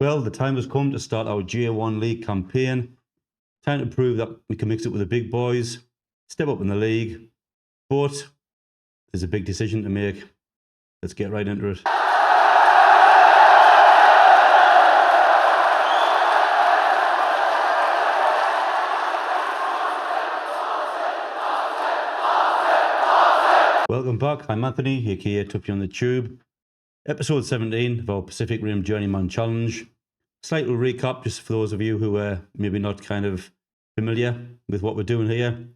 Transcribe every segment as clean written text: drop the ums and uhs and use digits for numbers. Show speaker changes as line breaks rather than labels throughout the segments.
Well, the time has come to start our GA1 League campaign. Time to prove that we can mix it with the big boys, step up in the league, but there's a big decision to make. Let's get right into it. Welcome back, I'm Anthony, aka Tuppy on the Tube. Episode 17 of our Pacific Rim Journeyman Challenge. Slight little recap just for those of you who are maybe not kind of familiar with what we're doing here.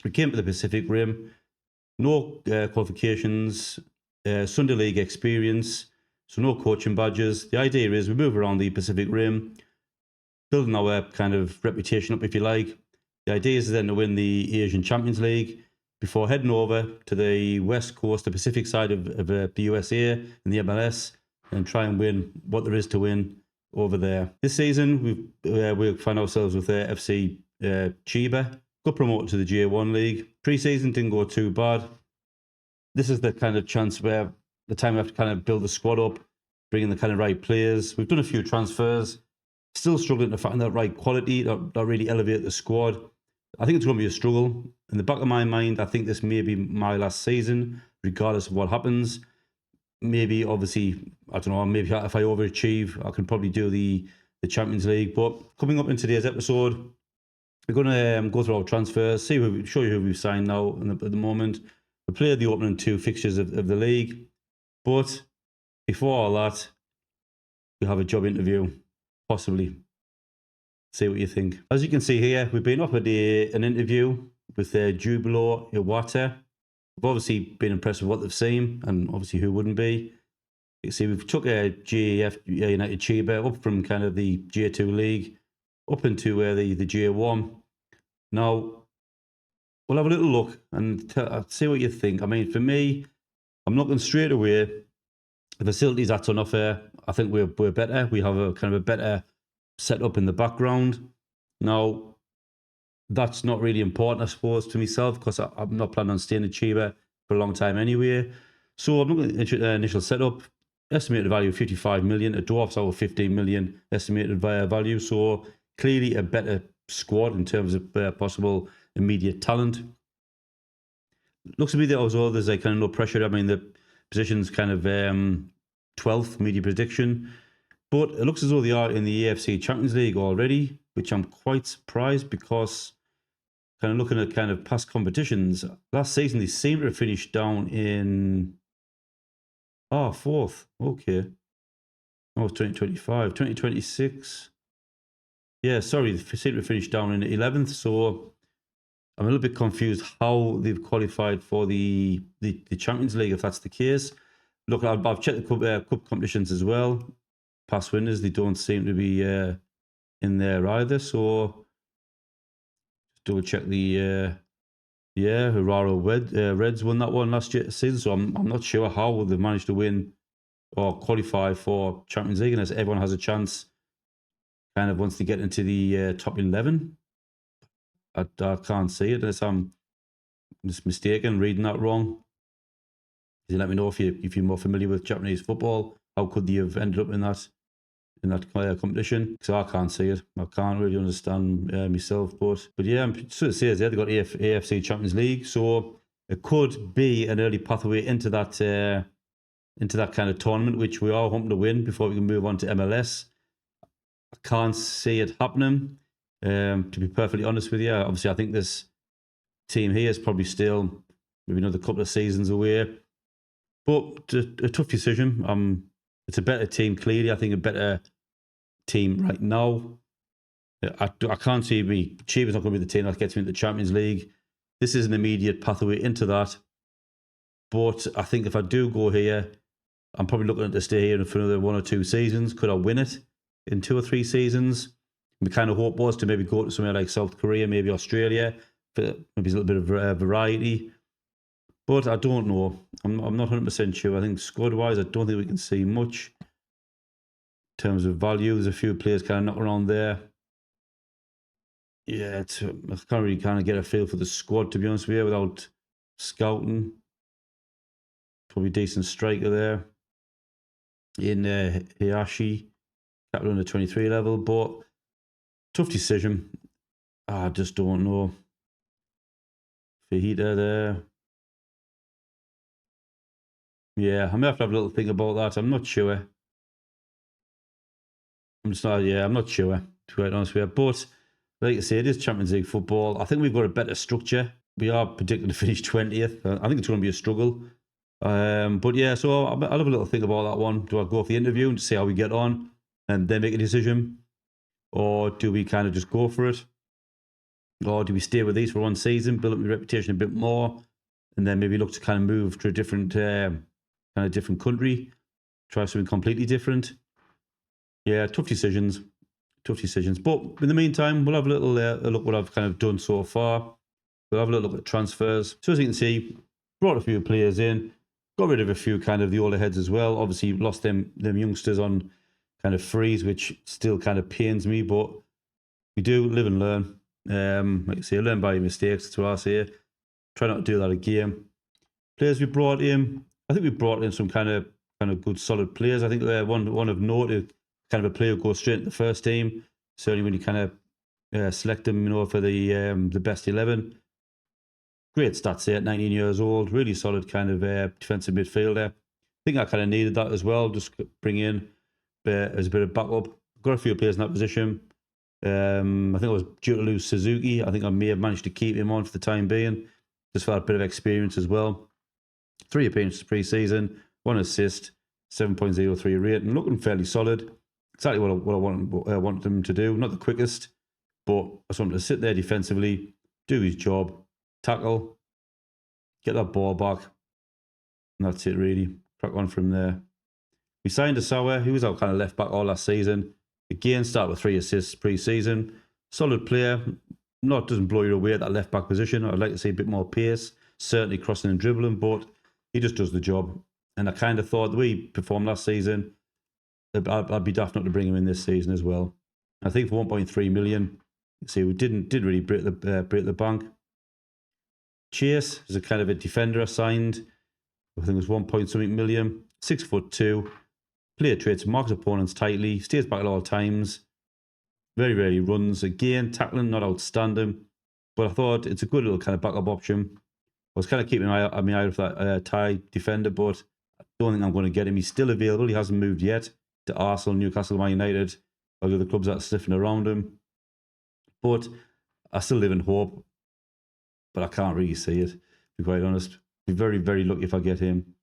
We came to the Pacific Rim, no qualifications, Sunday League experience, so no coaching badges. The idea is we move around the Pacific Rim, building our kind of reputation up, if you like. The idea is then to win the Asian Champions League before heading over to the west coast, the Pacific side of the USA and the MLS, and try and win what there is to win over there. This season, we find ourselves with FC Chiba, got promoted to the GA1 League. Pre-season didn't go too bad. This is the kind of chance where the time we have to kind of build the squad up, bring in the kind of right players. We've done a few transfers, still struggling to find that right quality that really elevate the squad. I think it's going to be a struggle. In the back of my mind, I think this may be my last season, regardless of what happens. Maybe, obviously, I don't know, maybe if I overachieve, I can probably do the Champions League. But coming up in today's episode, we're going to go through our transfers, show you who we've signed now at the moment. We played the opening two fixtures of the league. But before all that, we have a job interview, possibly. See what you think. As you can see here, we've been offered an interview with Jubilo Iwata. We've obviously been impressed with what they've seen, and obviously who wouldn't be. You can see we've took GAF United Chiba up from kind of the GA2 League up into the GA1. Now, we'll have a little look and see what you think. I mean, for me, I'm looking straight away. The facilities that's on offer, I think we're better. We have a kind of a better setup in the background. Now, that's not really important, I suppose, to myself, because I'm not planning on staying at Chiba for a long time anyway. So I'm looking at the initial setup. Estimated value of 55 million. It dwarfs our 15 million estimated value. So clearly a better squad in terms of possible immediate talent. Looks to be that also there's kind of no pressure. I mean, the position's kind of 12th media prediction. But it looks as though they are in the AFC Champions League already, which I'm quite surprised because kind of looking at kind of past competitions, last season they seem to have finished down in fourth. Okay. Oh, it's 2025. 2026. Yeah, sorry, they seem to have finished down in 11th. So I'm a little bit confused how they've qualified for the Champions League, if that's the case. Look, I've checked the cup competitions as well. Past winners, they don't seem to be in there either. So double check the Hararo Reds won that one last season. So I'm not sure how they've managed to win or qualify for Champions League, unless everyone has a chance. Kind of once they get into the top 11, I can't see it unless I'm just mistaken, reading that wrong. You let me know if you're more familiar with Japanese football. How could they have ended up in that competition? So I can't see it. I can't really understand myself. But yeah, I'm sort of says they've got AFC Champions League, so it could be an early pathway into that kind of tournament, which we are hoping to win before we can move on to MLS. I can't see it happening. To be perfectly honest with you, obviously I think this team here is probably still maybe another couple of seasons away. But a tough decision. It's a better team, clearly. I think a better team right now. I can't see Chiba's not going to be the team that gets me into the Champions League. This is an immediate pathway into that. But I think if I do go here, I'm probably looking to stay here for another 1 or 2 seasons. Could I win it in 2 or 3 seasons? My kind of hope was to maybe go to somewhere like South Korea, maybe Australia, for maybe a little bit of variety. But I don't know. I'm not 100% sure. I think squad-wise, I don't think we can see much in terms of value. There's a few players kind of knocking around there. Yeah, I can't really kind of get a feel for the squad, to be honest with you, without scouting. Probably decent striker there in Hayashi. capital under 23 level, but tough decision. I just don't know. Fajita there. Yeah, I may have to have a little think about that. I'm not sure. I'm not sure, to be quite honest with you. But like I say, it is Champions League football. I think we've got a better structure. We are predicted to finish 20th. I think it's going to be a struggle. But yeah, so I'll have a little think about that one. Do I go for the interview and see how we get on and then make a decision? Or do we kind of just go for it? Or do we stay with these for one season, build up my reputation a bit more, and then maybe look to kind of move to a different different country, try something completely different? Yeah, tough decisions. But in the meantime, we'll have a little look what I've kind of done so far. We'll have a little look at transfers. So as you can see, brought a few players in, got rid of a few kind of the older heads as well. Obviously, lost them youngsters on kind of freeze, which still kind of pains me, but we do live and learn. Like I say, learn by your mistakes. That's what I say. Try not to do that again. Players we brought in, I think we brought in some kind of good solid players. I think one of note, kind of a player who goes straight into the first team. Certainly when you kind of select them, for the best 11. Great stats here at 19 years old. Really solid kind of defensive midfielder. I think I kind of needed that as well. Just bring in as a bit of backup. Got a few players in that position. I think I was due to lose Suzuki. I think I may have managed to keep him on for the time being, just for that bit of experience as well. 3 appearances pre-season, 1 assist, 7.03 rating, looking fairly solid. Exactly what I wanted him to do. Not the quickest, but I just wanted to sit there defensively, do his job, tackle, get that ball back, and that's it really. Crack on from there. We signed Asawa, who was our kind of left back all last season. Again, start with 3 assists pre-season. Solid player. Doesn't blow you away at that left back position. I'd like to see a bit more pace, certainly crossing and dribbling, but he just does the job. And I kind of thought the way he performed last season, I'd be daft not to bring him in this season as well. I think for 1.3 million, you see, we did really break the bank. Chase is a kind of a defender I signed. I think it was 1 point something million. 6'2". Player traits, marks opponents tightly, stays back at all times. Very rarely runs. Again, tackling not outstanding, but I thought it's a good little kind of backup option. I was kind of keeping my eye out for that Thai defender, but I don't think I'm going to get him. He's still available. He hasn't moved yet to Arsenal, Newcastle, Man United, or the other clubs that are sniffing around him. But I still live in hope, but I can't really see it, to be quite honest. Be very, very lucky if I get him.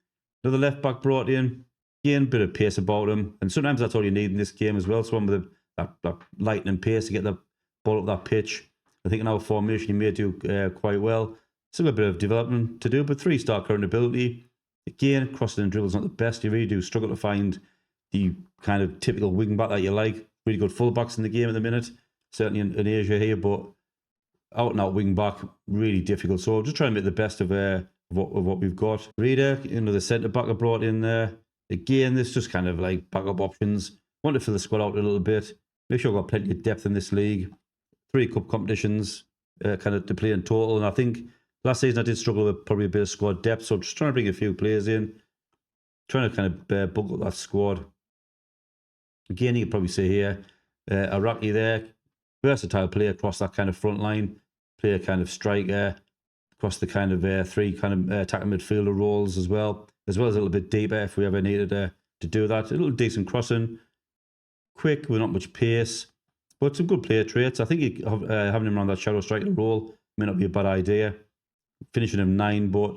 Another left back brought in. Again, bit of pace about him. And sometimes that's all you need in this game as well. Someone with that lightning pace to get the ball up that pitch. I think in our formation, he may do quite well. Still a bit of development to do, but 3-star current ability. Again, crossing and dribbles not the best. You really do struggle to find the kind of typical wing back that you like. Really good fullbacks in the game at the minute. Certainly in Asia here, but out and out wing back, really difficult. So just trying to make the best of what we've got. Reader, the centre back I brought in there. Again, this just kind of like backup options. Want to fill the squad out a little bit. Make sure I've got plenty of depth in this league. 3 cup competitions kind of to play in total. And I think last season I did struggle with probably a bit of squad depth. So just trying to bring a few players in. Trying to kind of bulk up that squad. Again, you could probably say here, Araki there. Versatile player across that kind of front line. Player kind of striker. Across the kind of 3 kind of attacking midfielder roles as well as a little bit deeper if we ever needed to do that. A little decent crossing, quick with not much pace, but some good player traits. I think having him around that shadow striker role may not be a bad idea. Finishing him 9, but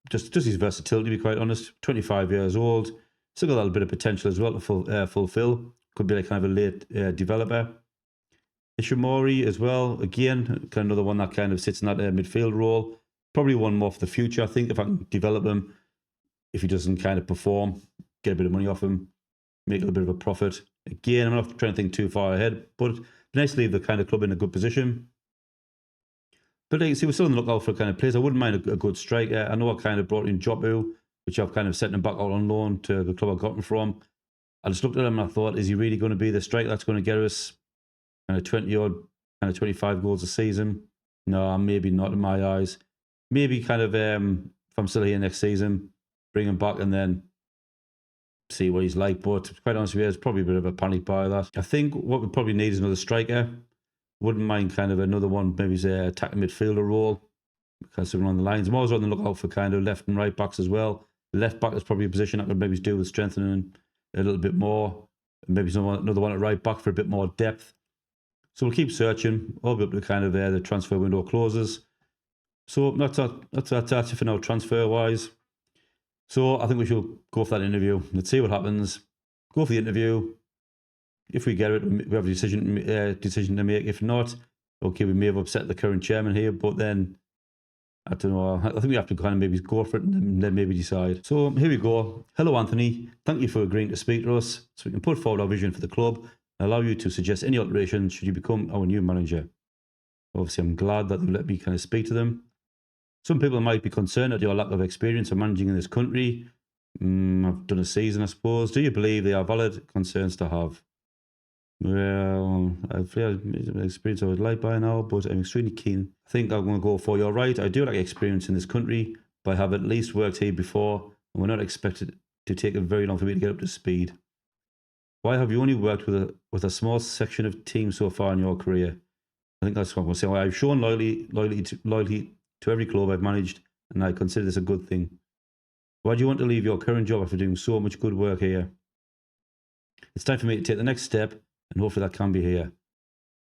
just his versatility, to be quite honest. 25 years old, still got a little bit of potential as well to fulfill. Could be like kind of a late developer. Ishimori as well, again, kind of another one that kind of sits in that midfield role. Probably one more for the future, I think, if I can develop him. If he doesn't kind of perform, get a bit of money off him, make a little bit of a profit. Again, I'm not trying to think too far ahead, but nice to leave the kind of club in a good position. But like you see, we're still on the lookout for kind of players. I wouldn't mind a good striker. I know I kind of brought in Jopu, which I've kind of sent him back out on loan to the club I got him from. I just looked at him and I thought, is he really going to be the striker that's going to get us kind of 20-odd, kind of 25 goals a season? No, maybe not in my eyes. Maybe kind of, if I'm still here next season, bring him back and then see what he's like. But quite honestly, it's probably a bit of a panic buy that. I think what we probably need is another striker. Wouldn't mind kind of another one, maybe say attacking midfielder role, because on the lines. I'm always on the lookout for kind of left and right backs as well. The left back is probably a position I could maybe do with strengthening a little bit more. Maybe another one at right back for a bit more depth. So we'll keep searching all the way up to kind of the transfer window closes. So that's it for now, transfer wise. So I think we should go for that interview. Let's see what happens. Go for the interview. If we get it, we have a decision to make. If not, okay, we may have upset the current chairman here, but then I don't know. I think we have to kind of maybe go for it and then maybe decide. So here we go. Hello, Anthony. Thank you for agreeing to speak to us so we can put forward our vision for the club and allow you to suggest any alterations should you become our new manager. Obviously, I'm glad that they let me kind of speak to them. Some people might be concerned at your lack of experience of managing in this country. I've done a season, I suppose. Do you believe they are valid concerns to have? Well, I've experience I would like by now, but I'm extremely keen. I think I'm going to go for you're right. I do like experience in this country, but I have at least worked here before, and we're not expected to take a very long for me to get up to speed. Why have you only worked with a small section of teams so far in your career? I think that's what I'm going to say. Well, I've shown loyalty to every club I've managed, and I consider this a good thing. Why do you want to leave your current job after doing so much good work here? It's time for me to take the next step, and hopefully that can be here.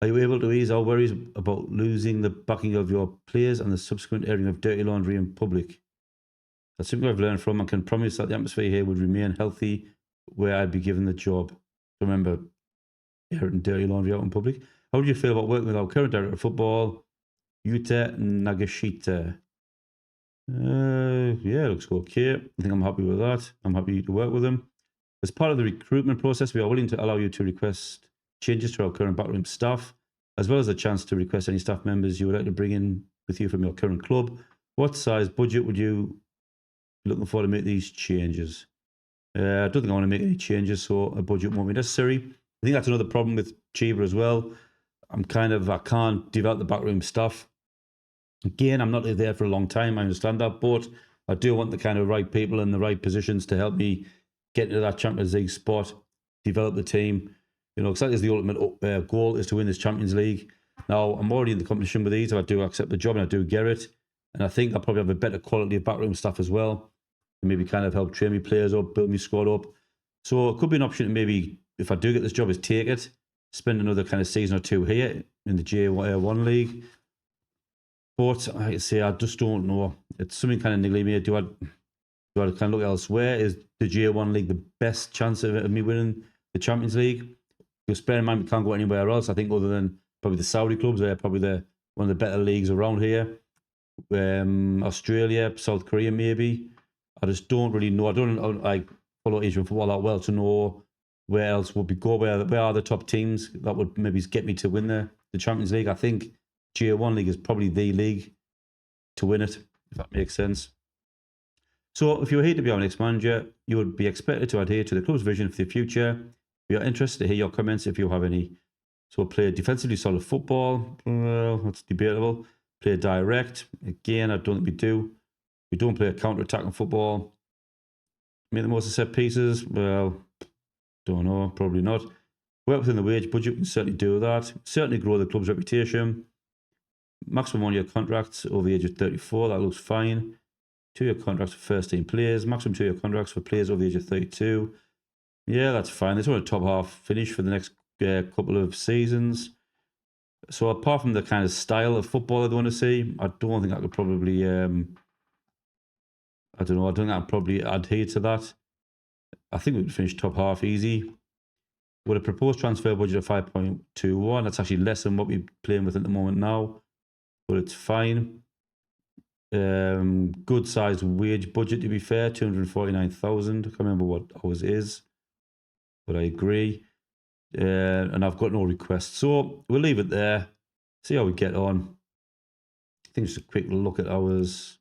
Are you able to ease our worries about losing the backing of your players and the subsequent airing of dirty laundry in public? That's something I've learned from and can promise that the atmosphere here would remain healthy where I'd be given the job. Remember, airing dirty laundry out in public. How do you feel about working with our current director of football, Yuta Nagashita? Yeah, looks okay. I think I'm happy with that. I'm happy to work with him. As part of the recruitment process, we are willing to allow you to request changes to our current backroom staff, as well as a chance to request any staff members you would like to bring in with you from your current club. What size budget would you be looking for to make these changes? I don't think I want to make any changes, so a budget won't be necessary. I think that's another problem with Chiba as well. I can't develop the backroom staff. Again, I'm not there for a long time, I understand that, but I do want the kind of right people in the right positions to help me get into that Champions League spot, develop the team. You know, because that is the ultimate goal, is to win this Champions League. Now, I'm already in the competition with these, so I do accept the job and I do get it. And I think I'll probably have a better quality of backroom staff as well. And maybe kind of help train me players up, build me squad up. So it could be an option to maybe, if I do get this job, is take it, spend another kind of season or two here in the J1 League. But like I say, I just don't know. It's something kind of niggling me. Do I kind of look elsewhere? Is the J1 League the best chance of me winning the Champions League? Because bear in mind, we can't go anywhere else, I think, other than probably the Saudi clubs. They're probably one of the better leagues around here. Australia, South Korea, maybe. I just don't really know. I don't follow Asian football that well to know where else would we go. Where are the top teams that would maybe get me to win the Champions League? I think J1 League is probably the league to win it, if that makes sense. So if you were here to be our next manager, you would be expected to adhere to the club's vision for the future. We are interested to hear your comments if you have any. So play defensively solid football. Well, that's debatable. Play direct. Again, I don't think we do. We don't play a counter-attacking football. Make the most of set pieces. Well, don't know. Probably not. Work within the wage budget. We can certainly do that. Certainly grow the club's reputation. Maximum 1-year contracts over the age of 34. That looks fine. 2-year contracts for first-team players. Maximum 2-year contracts for players over the age of 32. Yeah, that's fine. They just want a top half finish for the next couple of seasons. So apart from the kind of style of football I want to see, I don't think I could probably, I don't think I'd probably adhere to that. I think we could finish top half easy. With a proposed transfer budget of 5.21, that's actually less than what we're playing with at the moment now, but it's fine. Good sized wage budget, to be fair, 249,000. I can't remember what ours is, but I agree. And I've got no requests, so we'll leave it there. See how we get on. I think just a quick look at ours.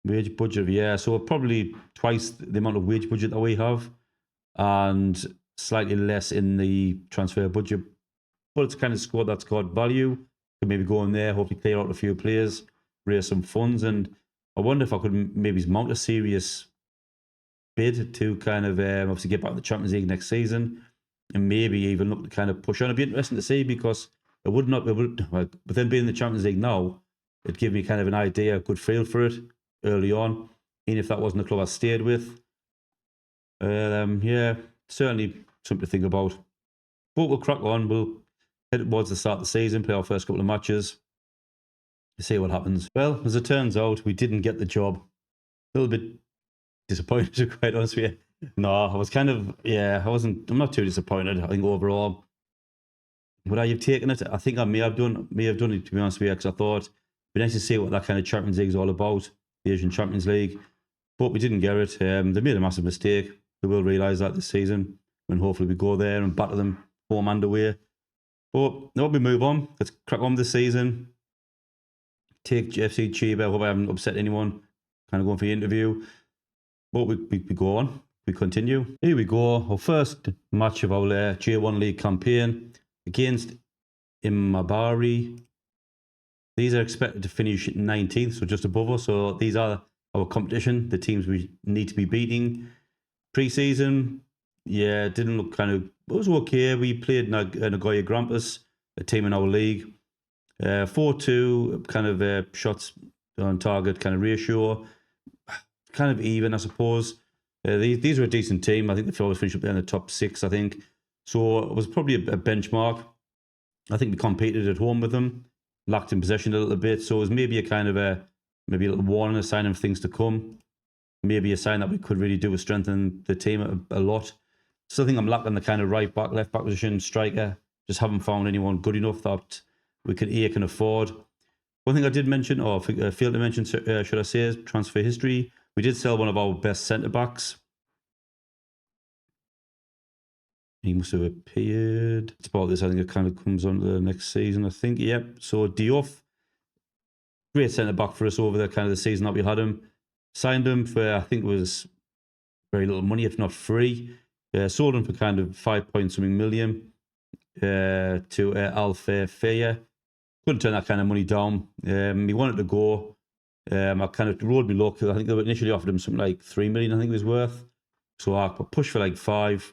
Wage budget, yeah. So probably twice the amount of wage budget that we have, and slightly less in the transfer budget. But it's kind of squad that's got value. Could maybe go in there, hopefully clear out a few players, raise some funds, and I wonder if I could maybe mount a serious bid to kind of obviously get back to the Champions League next season, and maybe even look to kind of push on. It'd be interesting to see, because with them being in the Champions League now, it'd give me kind of an idea, a good feel for it early on, even if that wasn't the club I stayed with. Yeah, certainly something to think about. But we'll crack on. We'll head towards the start of the season, play our first couple of matches, see what happens. Well, as it turns out, we didn't get the job. A little bit disappointed, to be quite honest with you. No, I was kind of, I'm not too disappointed, I think, overall. Would I have taken it? I think I may have done it, to be honest with you, because I thought it'd be nice to see what that kind of Champions League is all about, the Asian Champions League. But we didn't get it. They made a massive mistake. They will realise that this season, when hopefully we go there and batter them home and away. But now we move on. Let's crack on this season. Take FC Chiba. I hope I haven't upset anyone. Kind of going for the interview. But we go on. We continue. Here we go. Our first match of our J1 League campaign against Imabari. These are expected to finish 19th, so just above us. So these are our competition, the teams we need to be beating. Pre-season, yeah, it didn't look it was okay. We played Nagoya Grampus, a team in our league. 4-2, kind of shots on target, kind of ratio. Kind of even, I suppose. These were a decent team. I think they always finished up there in the top 6, I think. So it was probably a benchmark. I think we competed at home with them. Lacked in possession a little bit. So it was maybe a kind of maybe a little warning, a sign of things to come. Maybe a sign that we could really do to strengthen the team a lot. Still think I'm lacking the kind of right back, left back position, striker. Just haven't found anyone good enough that we can afford. One thing I did mention, or failed to mention, should I say, is transfer history. We did sell one of our best centre backs. He must have appeared. It's about this. I think it kind of comes on to the next season, I think. Yep. So Diouf, great centre back for us over the kind of the season that we had him. Signed him for, I think it was very little money, if not free. Sold him for kind of 5 point something million to Al Fayer. Couldn't turn that kind of money down. He wanted to go. I kind of rolled me luck. I think they initially offered him something like 3 million, I think it was worth. So I pushed for like 5.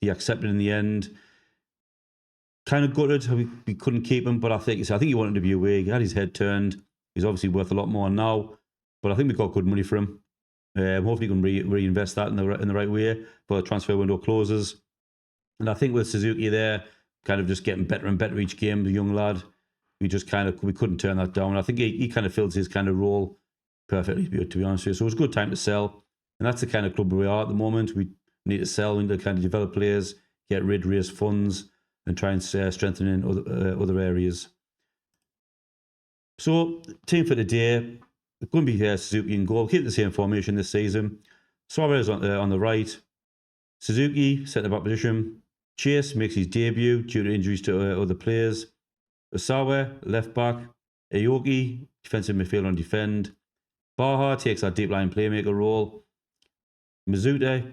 He accepted in the end. Kind of gutted we couldn't keep him, but I think he wanted to be away. He had his head turned. He's obviously worth a lot more now, but I think we got good money for him. Hopefully, we can reinvest that in the right way before the transfer window closes. And I think with Suzuki there, kind of just getting better and better each game, the young lad, we couldn't turn that down. I think he kind of fills his kind of role perfectly, to be honest with you. So it was a good time to sell, and that's the kind of club we are at the moment. We need to sell, we need to kind of develop players, raise funds, and try and strengthen in other areas. So, team for today, it's going to be Suzuki in goal. Keep the same formation this season. Suarez on the right. Suzuki, centre-back position. Chase makes his debut due to injuries to other players. Osawa, left-back. Aoki, defensive midfielder on defend. Baha takes that deep-line playmaker role. Mizuta,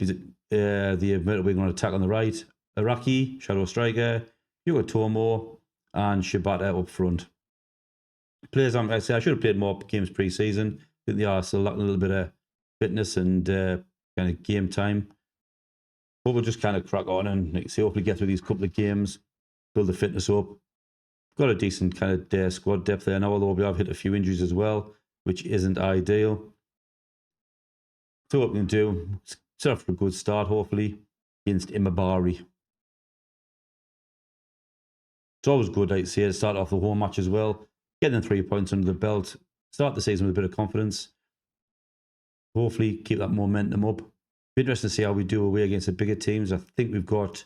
the middle wing on attack on the right. Araki, shadow striker. Yokotomo, and Shibata up front. Players, I should have played more games pre-season. I think they are still lacking a little bit of fitness and kind of game time. But we'll just kind of crack on and, like I say, hopefully get through these couple of games, build the fitness up. Got a decent kind of squad depth there now, although we have hit a few injuries as well, which isn't ideal. So what we can do, set off for a good start, hopefully, against Imabari. It's always good, like I say, to start off the home match as well. Getting 3 points under the belt. Start the season with a bit of confidence. Hopefully keep that momentum up. Be interesting to see how we do away against the bigger teams. I think we've got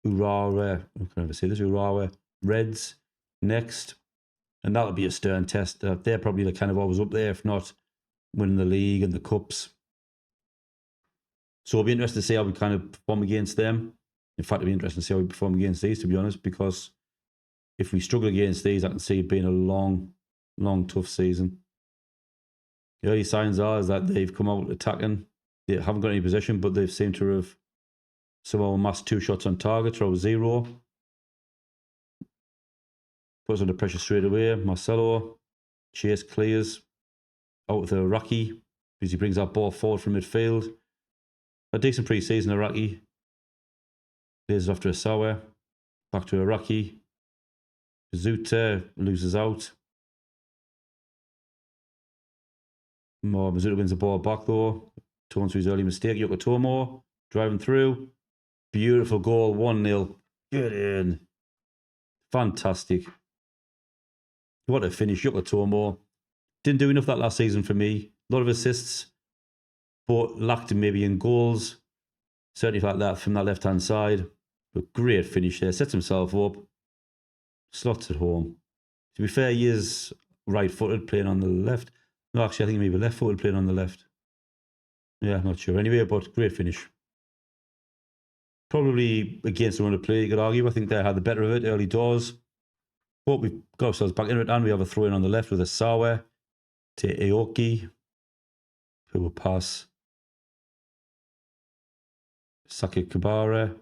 Urawa, Urawa Reds next. And that'll be a stern test. They're probably the kind of always up there, if not winning the league and the cups. So it'll be interesting to see how we kind of perform against them. In fact, it'll be interesting to see how we perform against these, to be honest, because if we struggle against these, I can see it being a long, tough season. The early signs are is that they've come out attacking. They haven't got any possession, but they've seemed to have somehow amassed 2 shots on target, throw 0. Puts under pressure straight away. Marcelo, Chase clears out with Iraqi because he brings that ball forward from midfield. A decent pre-season. Araki plays after Asawa. Back to Araki. Mizuta loses out. Mizuta wins the ball back though. Turns to his early mistake. Yokotomo driving through. Beautiful goal. 1-0. Get in. Fantastic. What a finish. Yokotomo. Didn't do enough that last season for me. A lot of assists, but lacked maybe in goals. Certainly like that from that left-hand side. But great finish there. Sets himself up. Slots at home. To be fair, he is right-footed playing on the left. No, actually, I think maybe left-footed playing on the left. Yeah, I'm not sure. Anyway, but great finish. Probably against the run of play, you could argue. I think they had the better of it early doors. But we've got ourselves back into it, and we have a throw-in on the left with Asawa to Aoki, who will pass Sakakibara,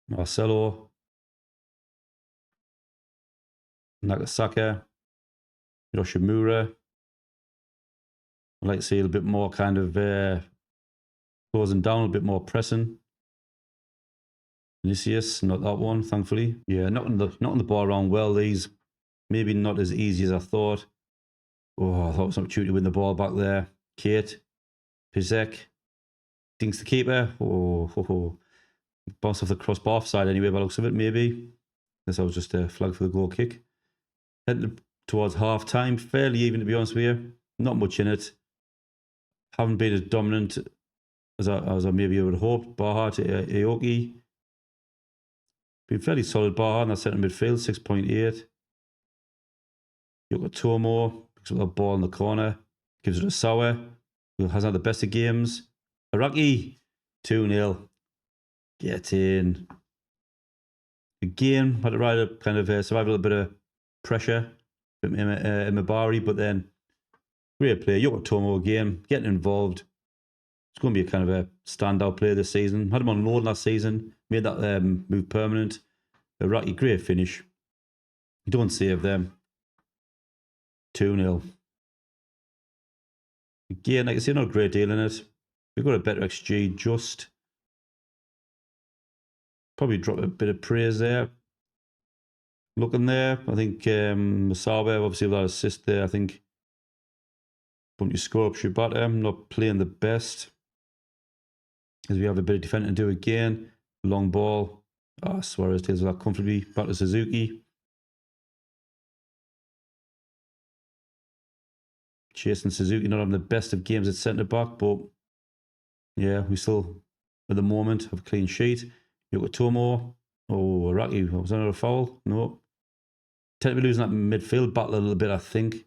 Marcelo, Nagasaka, Yoshimura. I'd like to see a little bit more kind of closing down, a bit more pressing. Vinicius, not that one, thankfully. Yeah, not on the ball around well. These maybe not as easy as I thought. Oh, I thought it was an opportunity to win the ball back there. Kate, Pizek, dinks the keeper. Oh. Bounce off the crossbar offside anyway, by the looks of it, maybe. Guess that was just a flag for the goal kick. Headed towards half time, fairly even to be honest with you. Not much in it. Haven't been as dominant as I maybe would have hoped. Baha to Aoki. Been fairly solid Baha in that centre midfield, 6.8. Yokotomo picks up the ball in the corner, gives it to Sawa, who hasn't had the best of games. Araki, 2-0. Get in. Again, had to ride a kind of survive a little bit of pressure from Imabari, but then great play. Yokotomo again, getting involved. It's going to be a kind of a standout player this season. Had him on loan last season, made that move permanent. Araki, great finish. You don't save them. 2-0. Again, like I say, not a great deal in it. We've got a better XG just. Probably drop a bit of praise there. Looking there, I think Masabe, obviously with that assist there, I think when you score up Shibata, not playing the best. As we have a bit of defending to do again. Long ball. Suarez takes that comfortably. Back to Suzuki. Chasing Suzuki, not having the best of games at centre back, but yeah, we still, at the moment, have a clean sheet. Yokotomo. Oh, Araki. Was that another foul? No. Tend to be losing that midfield battle a little bit, I think. It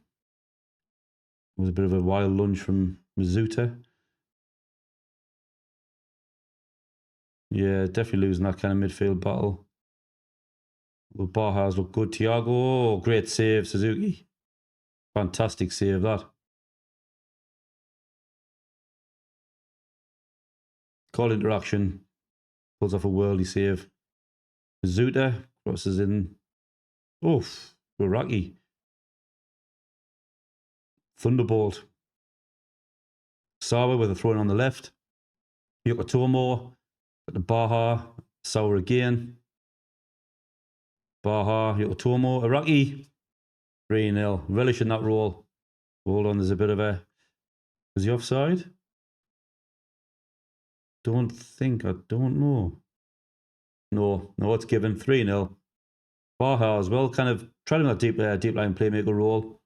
was a bit of a wild lunge from Mizuta. Yeah, definitely losing that kind of midfield battle. Well, Baha's look good. Thiago, oh, great save, Suzuki. Fantastic save, that. Call interaction. Pulls off a worldly save. Mizuta crosses in. Oof, Araki. Thunderbolt. Sawa with a throw in on the left. Yokotomo at the Baha. Sawa again. Baha, Yokotomo, Araki. 3-0. Relishing that roll. Hold on, there's a bit of a... Was he offside? Don't think. I don't know. No, it's given. 3-0. Baha as well, kind of trying that deep line playmaker role.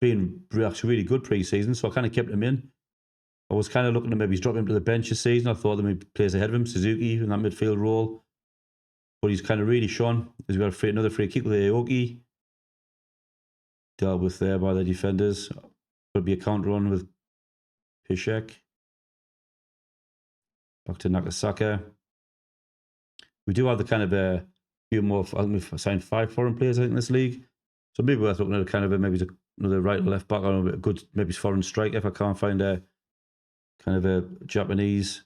Been actually really good pre-season, so I kind of kept him in. I was kind of looking to maybe drop him to the bench this season. I thought that maybe plays ahead of him, Suzuki, in that midfield role. But he's kind of really shone. He's got another free kick with Aoki. Dealt with there by the defenders. Could be a counter on with Pishek. Back to Nagasaka. We do have the kind of a few more. I think we've signed 5 foreign players, I think, in this league. So maybe worth looking at kind of maybe another right or left back, or a good maybe foreign striker if I can't find a kind of a Japanese.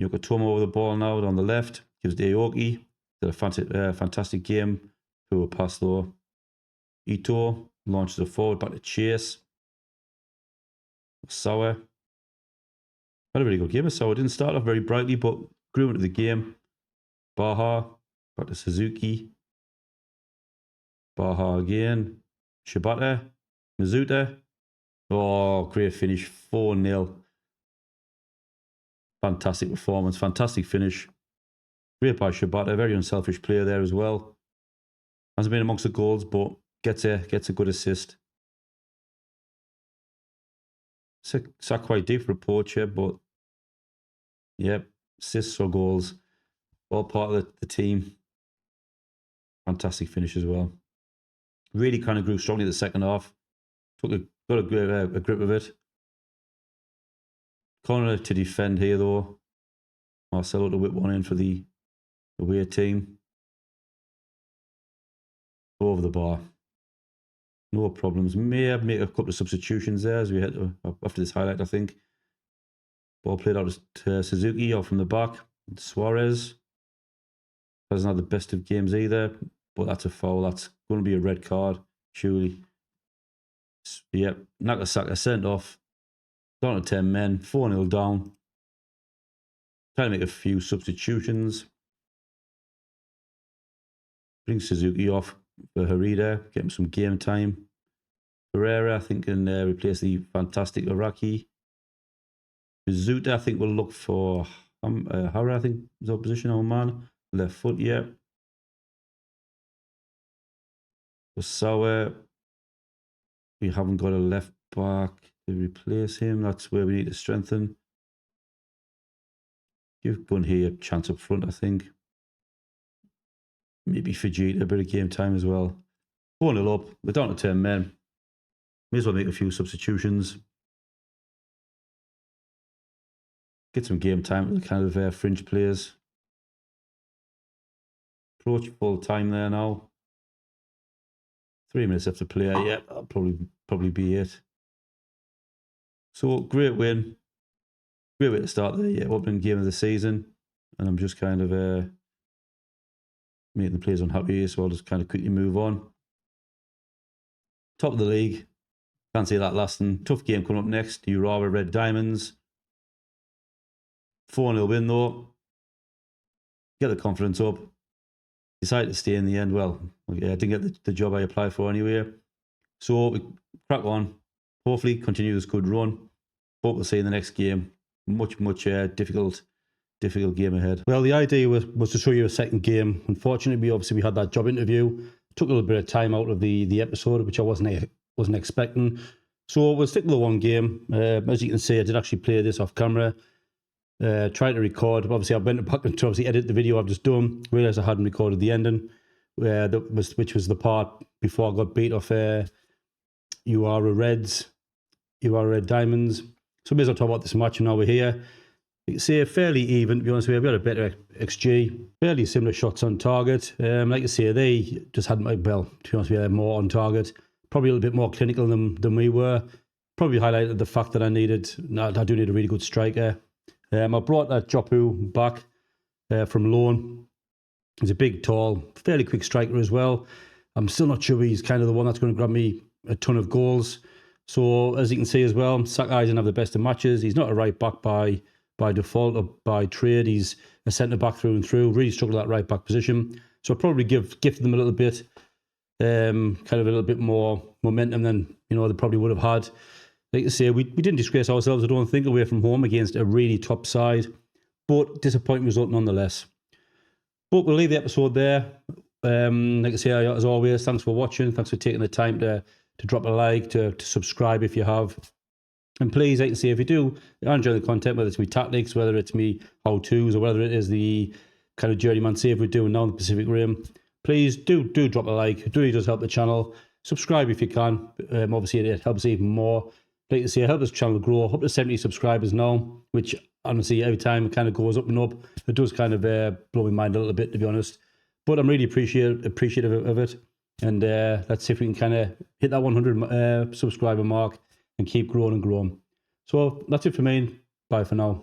Yokotomo with the ball now on the left. Gives to Aoki. Did a fantastic game. Who will pass though. Ito launches it forward back to Chase. Sawa. Had a really good game. So it didn't start off very brightly, but grew into the game. Baha, back to Suzuki. Baha again. Shibata. Mizuta. Oh, great finish. 4-0. Fantastic performance. Fantastic finish. Great by Shibata. Very unselfish player there as well. Hasn't been amongst the goals, but gets a good assist. Sat quite deep for a poacher, but yep, assists or goals. All part of the team. Fantastic finish as well. Really kind of grew strongly in the second half. Got a grip of it. Corner to defend here though. Marcelo to whip one in for the away team. Over the bar. No problems. May have made a couple of substitutions there as we had after this highlight, I think. Ball played out to Suzuki or from the back. Suarez hasn't had the best of games either, but that's a foul. That's going to be a red card, surely. Yep, Nakasaka sent off. Down to 10 men, 4-0 down. Trying to make a few substitutions. Bring Suzuki off for Harida, get him some game time. Pereira, I think, can replace the fantastic Araki. Mizuta, I think, will look for Hara, I think, is our position on man. Left foot, yeah. Osawa, we haven't got a left back to replace him. That's where we need to strengthen. Give Gunhee a chance up front, I think. Maybe Fujita, a bit of game time as well. 4-0 up. We're down to 10 men. May as well make a few substitutions. Get some game time with the kind of fringe players. Approach full time there now. 3 minutes left to play. Yeah, that'll probably be it. So great win. Great way to start the opening game of the season. And I'm just kind of making the players unhappy here, so I'll just kind of quickly move on. Top of the league. Can't see that lasting. Tough game coming up next. Urawa Red Diamonds. 4-0 win though. Get the confidence up. Decided to stay in the end. Well, okay, I didn't get the job I applied for anyway. So we crack on. Hopefully continue this good run. Hope we'll see in the next game. Much difficult game ahead. Well, the idea was to show you a second game. Unfortunately, we had that job interview. Took a little bit of time out of the episode, which I wasn't expecting. So we'll stick with the one game. As you can see, I did actually play this off camera. Tried to record. Obviously, I went back to obviously edit the video I've just done. Realised I hadn't recorded the ending, which was the part before I got beat off Urawa Red Diamonds. So may as well talk about this match now we're here. You can see fairly even, to be honest with you. We had a better XG, fairly similar shots on target. Like you say, they just had, well, to be honest with you, more on target. Probably a little bit more clinical than we were. Probably highlighted the fact that I do need a really good striker. I brought that Jopu back from loan. He's a big, tall, fairly quick striker as well. I'm still not sure he's kind of the one that's going to grab me a ton of goals. So as you can see as well, Sakai doesn't have the best of matches. He's not a right back by default or by trade. He's a centre back through and through. Really struggled at that right back position. So I'll probably gift them a little bit, kind of a little bit more momentum than they probably would have had. Like I say, we didn't disgrace ourselves, I don't think, away from home against a really top side, but disappointing result nonetheless. But we'll leave the episode there. Like I say, as always, thanks for watching. Thanks for taking the time to drop a like, to subscribe if you have. And please, like I say, if you do enjoy the content, whether it's me tactics, whether it's me how-tos, or whether it is the kind of journeyman save we're doing now in the Pacific Rim, please do drop a like. It really does help the channel. Subscribe if you can. Obviously, it helps even more. Like I say, help this channel grow. Up to 70 subscribers now, which honestly, every time it kind of goes up and up, it does kind of blow my mind a little bit, to be honest. But I'm really appreciative of it. And let's see if we can kind of hit that 100 subscriber mark and keep growing and growing. So that's it for me. Bye for now.